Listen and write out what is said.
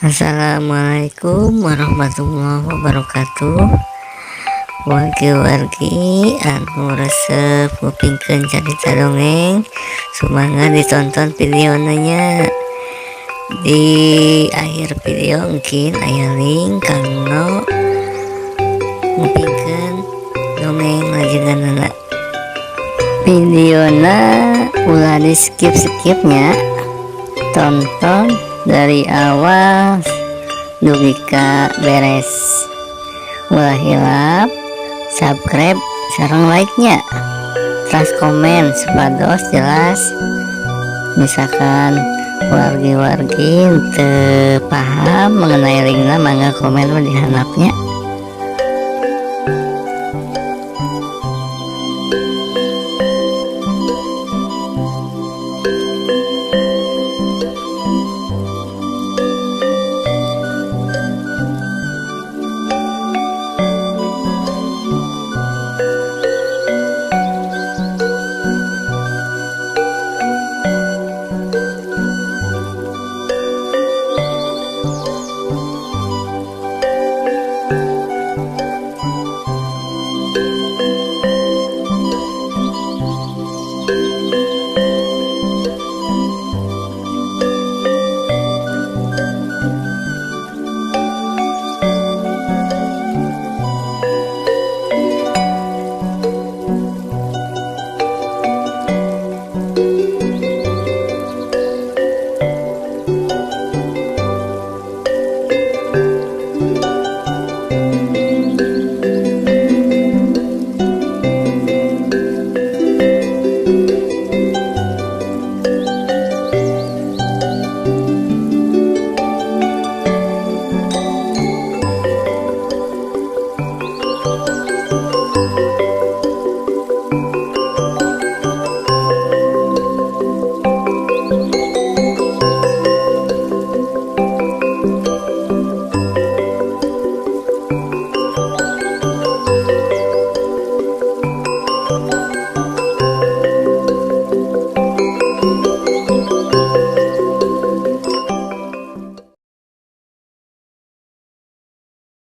Assalamualaikum warahmatullahi wabarakatuh. Wargi-wargi anu resep ngupingkeun carita dongeng, semangat ditonton videonya. Di akhir video mungkin aya link kanggo ngupingkeun dongeng lajenganna. Videona ulah di skip-skipnya, tonton dari awal dugi ka beres, ulah hilap, subscribe sareng like nya, terus komen supados jelas. Misalkan wargi-wargi teu paham mengenai linkna, mangga komen dihandapnya.